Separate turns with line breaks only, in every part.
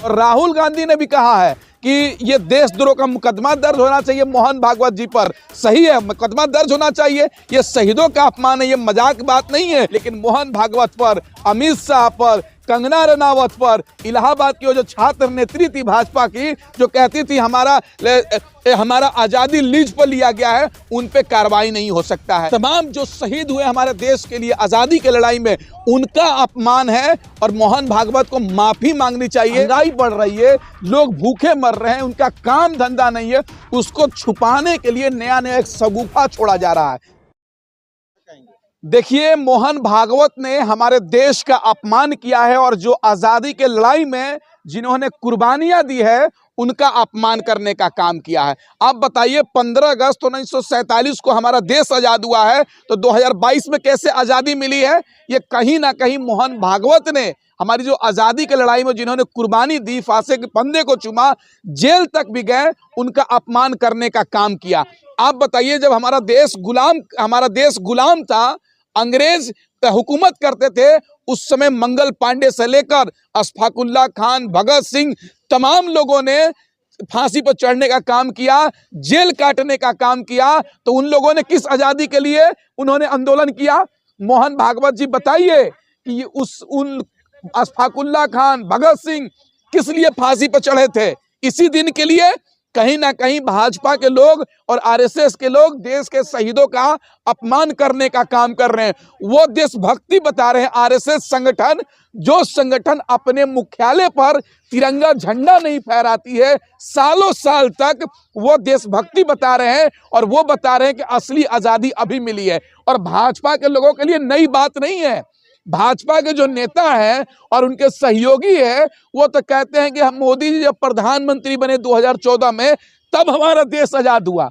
और राहुल गांधी ने भी कहा है कि ये देशद्रोह का मुकदमा दर्ज होना चाहिए मोहन भागवत जी पर। सही है, मुकदमा दर्ज होना चाहिए, ये शहीदों का अपमान है, ये मजाक बात नहीं है। लेकिन मोहन भागवत पर, अमित शाह पर, कंगना रनावत पर, इलाहाबाद की वो जो छात्र नेत्री थी भाजपा की, जो कहती थी हमारा आजादी लीज पर लिया गया है, उन पे कार्रवाई नहीं हो सकता है। तमाम जो शहीद हुए हमारे देश के लिए आजादी की लड़ाई में, उनका अपमान है और मोहन भागवत को माफी मांगनी चाहिए। महंगाई बढ़ रही है, लोग भूखे मर रहे हैं, उनका काम धंधा नहीं है, उसको छुपाने के लिए नया नया एक शगुफा छोड़ा जा रहा है। देखिए, मोहन भागवत ने हमारे देश का अपमान किया है और जो आजादी के लड़ाई में जिन्होंने कुर्बानियां दी है, उनका अपमान करने का काम किया है। आप बताइए, 15 अगस्त 1947 को हमारा देश आजाद हुआ है, तो 2022 में कैसे आजादी मिली है? ये कहीं ना कहीं मोहन भागवत ने हमारी जो आजादी की लड़ाई में जिन्होंने कुर्बानी दी, फांसी के फंदे को चूमा, जेल तक भी गए, उनका अपमान करने का काम किया। आप बताइए, जब हमारा देश गुलाम था, अंग्रेज हुकूमत करते थे, उस समय मंगल पांडे से लेकर अशफाकुल्ला खान, भगत सिंह, तमाम लोगों ने फांसी पर चढ़ने का काम किया, जेल काटने का काम किया। तो उन लोगों ने किस आजादी के लिए उन्होंने आंदोलन किया? मोहन भागवत जी बताइए कि उन अशफाकुल्ला खान, भगत सिंह किस लिए फांसी पर चढ़े थे? इसी दिन के लिए। कहीं ना कहीं भाजपा के लोग और आरएसएस के लोग देश के शहीदों का अपमान करने का काम कर रहे हैं। वो देशभक्ति बता रहे हैं आरएसएस संगठन, जो संगठन अपने मुख्यालय पर तिरंगा झंडा नहीं फहराती है, सालों साल तक वो देशभक्ति बता रहे हैं और वो बता रहे हैं कि असली आजादी अभी मिली है। और भाजपा के लोगों के लिए नई बात नहीं है। भाजपा के जो नेता हैं और उनके सहयोगी हैं, वो तो कहते हैं कि हम मोदी जी जब प्रधानमंत्री बने 2014 में, तब हमारा देश आजाद हुआ।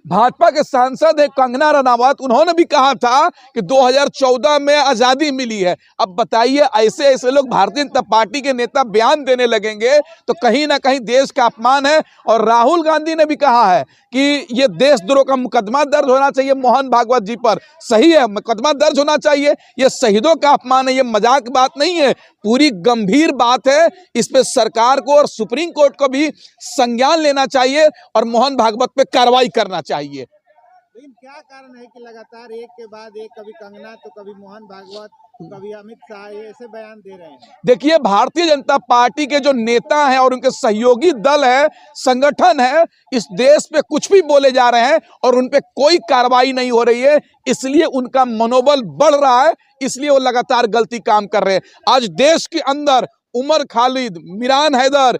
भाजपा के सांसद है कंगना रनावत, उन्होंने भी कहा था कि 2014 में आजादी मिली है। अब बताइए, ऐसे ऐसे लोग भारतीय जनता पार्टी के नेता बयान देने लगेंगे तो कहीं ना कहीं देश का अपमान है। और राहुल गांधी ने भी कहा है कि ये देशद्रोह का मुकदमा दर्ज होना चाहिए मोहन भागवत जी पर। सही है, मुकदमा दर्ज होना चाहिए, ये शहीदों का अपमान है, ये मजाक बात नहीं है, पूरी गंभीर बात है। इस पे सरकार को और सुप्रीम कोर्ट को भी संज्ञान लेना चाहिए और मोहन भागवत पे कार्रवाई करना चाहिए।
लेकिन क्या कारण है कि लगातार एक के बाद एक, कभी कंगना तो कभी मोहन भागवत, कभी अमित शाह, ऐसे बयान दे रहे हैं?
देखिए, भारतीय जनता पार्टी के जो नेता हैं और उनके सहयोगी दल है, संगठन है, इस देश पे कुछ भी बोले जा रहे हैं और उन पे कोई कार्रवाई नहीं हो रही है, इसलिए उनका मनोबल बढ़ रहा है, इसलिए वो लगातार गलती काम कर रहे हैं। आज देश के अंदर उमर खालिद, मिरान हैदर,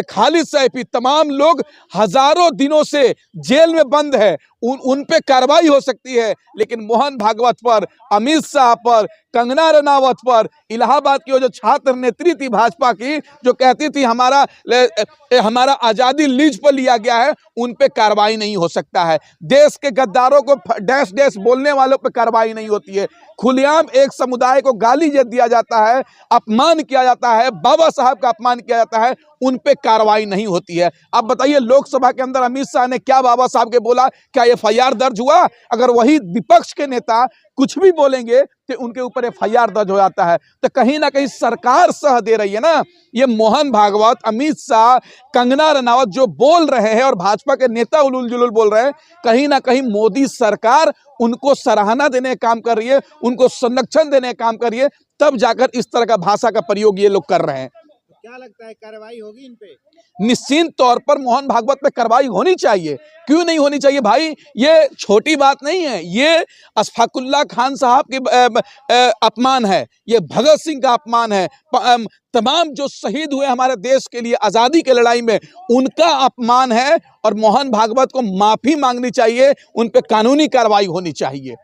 खालिद सैफी, तमाम लोग हजारों दिनों से जेल में बंद है, उन पे कार्रवाई हो सकती है, लेकिन मोहन भागवत पर, अमित शाह पर, कंगना रनावत पर, इलाहाबाद की वो जो छात्र नेत्री थी भाजपा की, जो कहती थी हमारा आजादी लीज पर लिया गया है, उन पे कार्रवाई नहीं हो सकता है। देश के गद्दारों को डैश डैश बोलने वालों पे कार्रवाई नहीं होती है। खुलेआम एक समुदाय को गाली दिया जाता है, अपमान किया जाता है, बाबा साहब का अपमान किया जाता है, उन पे कार्रवाई नहीं होती है। आप बताइए, लोकसभा के अंदर अमित शाह ने क्या बाबा साहब के बोला? क्या एफआईआर दर्ज हुआ? अगर वही विपक्ष के नेता कुछ भी बोलेंगे तो उनके ऊपर एफआईआर दर्ज हो जाता है। तो कहीं ना कहीं सरकार सह दे रही है ना। ये मोहन भागवत, अमित शाह, कंगना रनावत जो बोल रहे हैं और भाजपा के नेता उलूल जुलूल बोल रहे हैं, कहीं ना कहीं मोदी सरकार उनको सराहना देने का काम कर रही है, उनको संरक्षण देने का काम कर रही है, तब जाकर इस तरह का भाषा का प्रयोग ये लोग कर रहे हैं।
क्या लगता है, कार्रवाई होगी इन पे?
निश्चित तौर पर मोहन भागवत पे कार्रवाई होनी चाहिए। क्यों नहीं होनी चाहिए भाई? ये छोटी बात नहीं है, ये अशफाकुल्ला खान साहब के अपमान है, ये भगत सिंह का अपमान है, तमाम जो शहीद हुए हमारे देश के लिए आजादी की लड़ाई में, उनका अपमान है और मोहन भागवत को माफी मांगनी चाहिए, उन पे कानूनी कार्रवाई होनी चाहिए।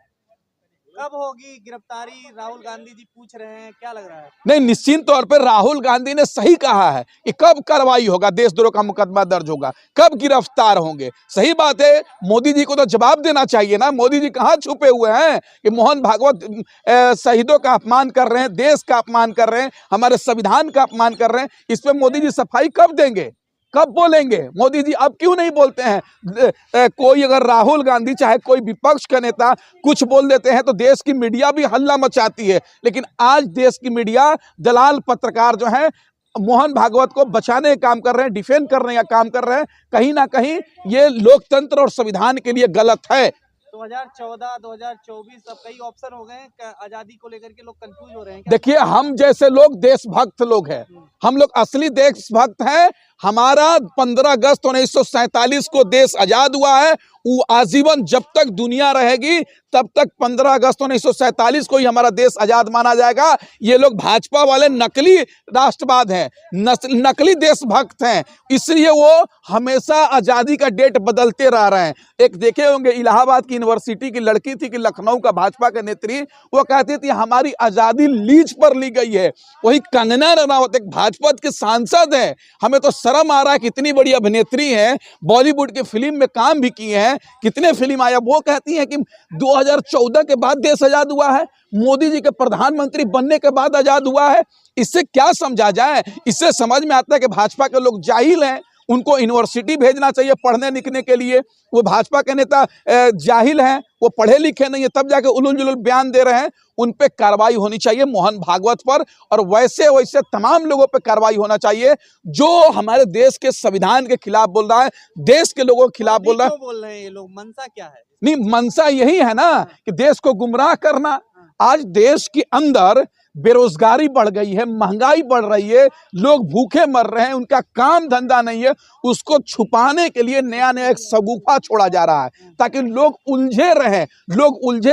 कब होगी गिरफ्तारी? राहुल गांधी जी पूछ रहे हैं, क्या लग रहा है?
नहीं, निश्चित तौर पर राहुल गांधी ने सही कहा है कि कब कार्रवाई होगा, देशद्रोह का मुकदमा दर्ज होगा, कब गिरफ्तार होंगे। सही बात है, मोदी जी को तो जवाब देना चाहिए ना। मोदी जी कहाँ छुपे हुए हैं कि मोहन भागवत शहीदों का अपमान कर रहे हैं, देश का अपमान कर रहे हैं, हमारे संविधान का अपमान कर रहे हैं। इस पे मोदी जी सफाई कब देंगे, कब बोलेंगे? मोदी जी अब क्यों नहीं बोलते हैं? कोई अगर राहुल गांधी चाहे कोई विपक्ष का नेता कुछ बोल देते हैं तो देश की मीडिया भी हल्ला मचाती है, लेकिन आज देश की मीडिया, दलाल पत्रकार जो हैं, मोहन भागवत को बचाने का काम कर रहे हैं, डिफेंड करने का काम कर रहे हैं, कहीं ना कहीं ये लोकतंत्र और संविधान के लिए गलत है।
2014, 2024 अब कई ऑप्शन हो गए हैं, आजादी को लेकर के लोग कंफ्यूज हो रहे हैं क्या?
देखिए, हम जैसे लोग देशभक्त लोग हैं, हम लोग असली देशभक्त हैं। हमारा 15 अगस्त 1947 को देश आजाद हुआ है। वो आजीवन जब तक दुनिया रहेगी तब तक 15 अगस्त 1947 को ही हमारा देश आजाद माना जाएगा। ये लोग भाजपा वाले नकली राष्ट्रवाद हैं, नकली देशभक्त हैं, इसलिए वो हमेशा आजादी का डेट बदलते रह रहे हैं। एक देखे होंगे, इलाहाबाद की यूनिवर्सिटी की लड़की थी कि लखनऊ का भाजपा के नेत्री, वो कहती थी हमारी आजादी लीज पर ली गई है। वही कंगना रनावत एक भाजपा के सांसद हैं, हमें तो शर्म आ रहा है, कितनी बड़ी अभिनेत्री हैं, बॉलीवुड की फिल्म में काम भी किए हैं, कितने फिल्म आया, वो कहती हैं कि 2014 के बाद देश आजाद हुआ है, मोदी जी के प्रधानमंत्री बनने के बाद आजाद हुआ है। इससे क्या समझा जाए? इससे समझ में आता है कि भाजपा के लोग जाहिल हैं, उनको यूनिवर्सिटी भेजना चाहिए पढ़ने लिखने के लिए। वो भाजपा के नेता जाहिल हैं, वो पढ़े लिखे नहीं है, तब जाके उलूल जुलूल बयान दे रहे हैं। उन पे कार्रवाई होनी चाहिए, मोहन भागवत पर, और वैसे वैसे तमाम लोगों पे कार्रवाई होना चाहिए जो हमारे देश के संविधान के खिलाफ बोल रहा है, देश के लोगों के खिलाफ बोल रहा है।
क्यों बोल रहे हैं ये लोग? मनसा क्या है?
नहीं, मंशा यही है ना कि देश को गुमराह करना। आज देश के अंदर बेरोजगारी बढ़ गई है, महंगाई बढ़ रही है, लोग भूखे मर रहे हैं, उनका काम धंधा नहीं है, उसको छुपाने के लिए नया नया एक शगुफा छोड़ा जा रहा है ताकि लोग उलझे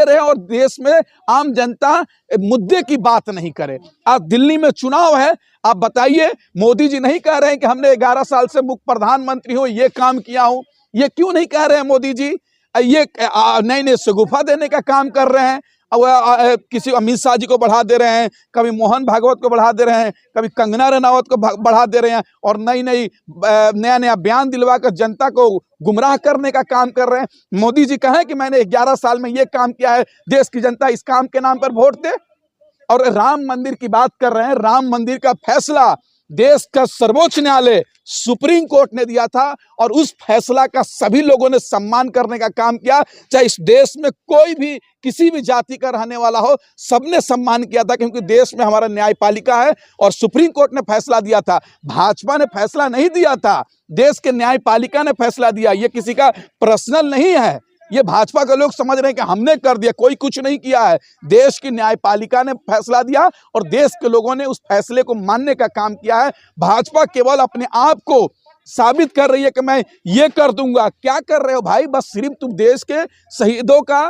रहे और देश में आम जनता मुद्दे की बात नहीं करे। आज दिल्ली में चुनाव है, आप बताइए, मोदी जी नहीं कह रहे हैं कि हमने 11 साल से मुख्य प्रधानमंत्री हूं, ये काम किया हूं। ये क्यों नहीं कह रहे हैं मोदी जी? ये नए नए शगुफा देने का काम कर रहे हैं। किसी अमित शाह जी को बढ़ा दे रहे हैं, कभी मोहन भागवत को बढ़ा दे रहे हैं, कभी कंगना रनावत को बढ़ा दे रहे हैं, और नया नया बयान दिलवा कर जनता को गुमराह करने का काम कर रहे हैं। मोदी जी कहें कि मैंने 11 साल में ये काम किया है, देश की जनता इस काम के नाम पर वोट दे। और राम मंदिर की बात कर रहे हैं, राम मंदिर का फैसला देश का सर्वोच्च न्यायालय सुप्रीम कोर्ट ने दिया था, और उस फैसला का सभी लोगों ने सम्मान करने का काम किया। चाहे इस देश में कोई भी किसी भी जाति का रहने वाला हो, सबने सम्मान किया था, क्योंकि देश में हमारा न्यायपालिका है और सुप्रीम कोर्ट ने फैसला दिया था। भाजपा ने फैसला नहीं दिया था, देश के न्यायपालिका ने फैसला दिया। ये किसी का पर्सनल नहीं है, ये भाजपा के लोग समझ रहे हैं कि हमने कर दिया, कोई कुछ नहीं किया है। देश की न्यायपालिका ने फैसला दिया और देश के लोगों ने उस फैसले को मानने का काम किया है। भाजपा केवल अपने आप को साबित कर रही है कि मैं ये कर दूंगा। क्या कर रहे हो भाई? बस सिर्फ तुम देश के शहीदों का,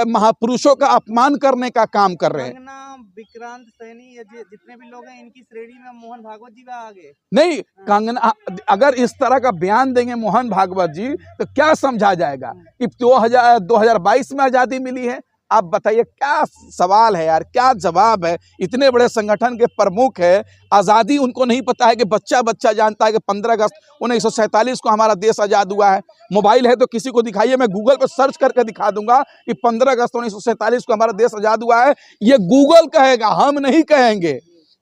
महापुरुषों का अपमान करने का काम कर रहे हैं।
कंगना, विक्रांत सैनी, ये जितने भी लोग हैं, इनकी श्रेणी में मोहन भागवत जी भी आगे
नहीं, कंगना अगर इस तरह का बयान देंगे मोहन भागवत जी तो क्या समझा जाएगा कि 2022 में आजादी मिली है? आप बताइए, क्या सवाल है यार, क्या जवाब है? इतने बड़े संगठन के प्रमुख है, आज़ादी उनको नहीं पता है कि बच्चा बच्चा जानता है कि 15 अगस्त 1947 को हमारा देश आज़ाद हुआ है। मोबाइल है तो किसी को दिखाइए, मैं गूगल पर सर्च करके दिखा दूंगा कि 15 अगस्त 1947 को हमारा देश आज़ाद हुआ है। ये गूगल कहेगा, हम नहीं कहेंगे,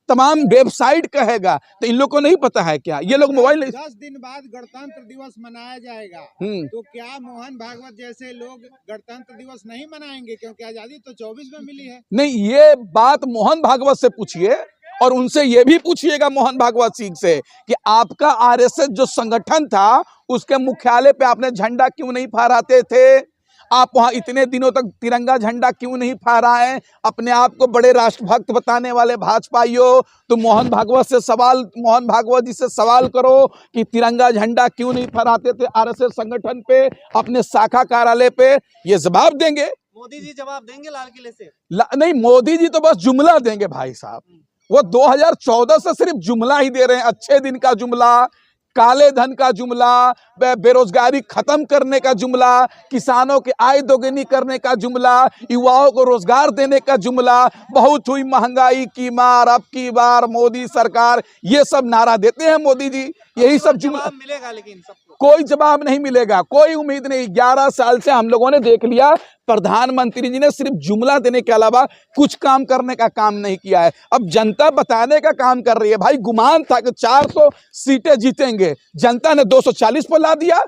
तमाम वेबसाइट कहेगा। तो इन लोग को नहीं पता है क्या? ये लोग मोबाइल
10 दिन बाद गणतंत्र दिवस मनाया जाएगा, तो क्या मोहन भागवत जैसे लोग गणतंत्र दिवस नहीं मनाएंगे? क्योंकि आजादी तो 24 में मिली है।
नहीं, ये बात मोहन भागवत से पूछिए, और उनसे ये भी पूछिएगा मोहन भागवत सिंह से कि आपका आरएसएस जो संगठन था, उसके मुख्यालय पे आपने झंडा क्यों नहीं फहराते थे? आप वहां इतने दिनों तक तिरंगा झंडा क्यों नहीं फहराए? अपने आप को बड़े राष्ट्रभक्त बताने वाले भाजपाइयों, तो मोहन भागवत जी से सवाल करो कि तिरंगा झंडा क्यों नहीं फहराते थे आरएसएस संगठन पे, अपने शाखा कार्यालय पे? ये जवाब देंगे
मोदी जी, जवाब देंगे लाल किले से?
नहीं, मोदी जी तो बस जुमला देंगे भाई साहब। वो 2014 से सिर्फ जुमला ही दे रहे हैं, अच्छे दिन का जुमला, काले धन का जुमला, बेरोजगारी खत्म करने का जुमला, किसानों की आय दोगुनी करने का जुमला, युवाओं को रोजगार देने का जुमला, बहुत हुई महंगाई की मार, अब की बार मोदी सरकार, ये सब नारा देते हैं मोदी जी। यही सब जुमला
मिलेगा, लेकिन सबको
कोई जवाब नहीं मिलेगा, कोई उम्मीद नहीं। 11 साल से हम लोगों ने देख लिया, प्रधानमंत्री जी ने सिर्फ जुमला देने के अलावा कुछ काम करने का काम नहीं किया है। अब जनता बताने का काम कर रही है। भाई, गुमान था कि 400 सीटें जीतेंगे, जनता ने 240 पर ला दिया।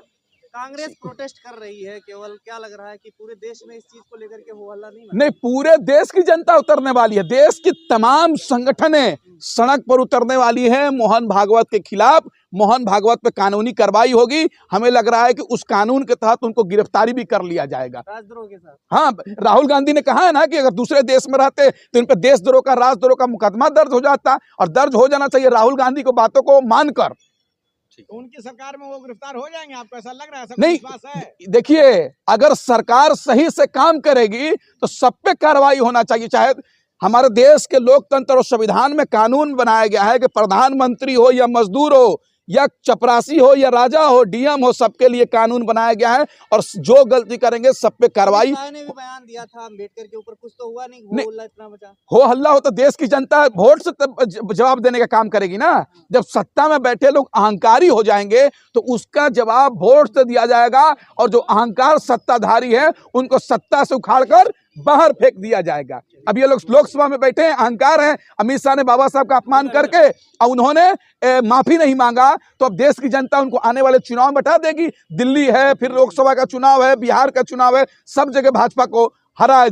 कांग्रेस प्रोटेस्ट कर रही है, केवल क्या लग रहा है कि पूरे देश में इस चीज को लेकर के हो हल्ला नहीं
नहीं, पूरे देश की जनता उतरने वाली है। देश की तमाम संगठनें सड़क पर उतरने वाली है मोहन भागवत के खिलाफ। मोहन भागवत पे कानूनी कार्रवाई होगी। हमें लग रहा है कि उस कानून के तहत उनको गिरफ्तारी भी कर लिया जाएगा।
राजद्रोह के साथ।
हाँ, राहुल गांधी ने कहा है ना कि अगर दूसरे देश में रहते तो इन पे देशद्रोह का, राजद्रोह का मुकदमा दर्ज हो जाता, और दर्ज हो जाना चाहिए राहुल गांधी को बातों को मानकर।
तो उनकी सरकार में वो गिरफ्तार हो जाएंगे, आपको ऐसा लग रहा है?
नहीं,
विश्वास है?
देखिए, अगर सरकार सही से काम करेगी तो सब पे कार्रवाई होना चाहिए। चाहे हमारे देश के लोकतंत्र और संविधान में कानून बनाया गया है कि प्रधानमंत्री हो या मजदूर हो या चपरासी हो या राजा हो, डीएम हो, सबके लिए कानून बनाया गया है, और जो गलती करेंगे सब पे कार्रवाई।
ने भी बयान दिया था अम्बेडकर के ऊपर, कुछ तो हुआ नहीं,
नहीं,
हल्ला इतना बचा।
हो हल्ला हो तो देश की जनता वोट से जवाब देने का काम करेगी ना। जब सत्ता में बैठे लोग अहंकारी हो जाएंगे तो उसका जवाब वोट से दिया जाएगा, और जो अहंकार सत्ताधारी है उनको सत्ता से उखाड़कर बाहर फेंक दिया जाएगा। अब ये लोग लोकसभा में बैठे हैं, अहंकार है। अमित शाह ने बाबा साहब का अपमान करके और उन्होंने माफी नहीं मांगा, तो अब देश की जनता उनको आने वाले चुनाव में हटा देगी। दिल्ली है, फिर लोकसभा का चुनाव है, बिहार का चुनाव है, सब जगह भाजपा को हराया जाए।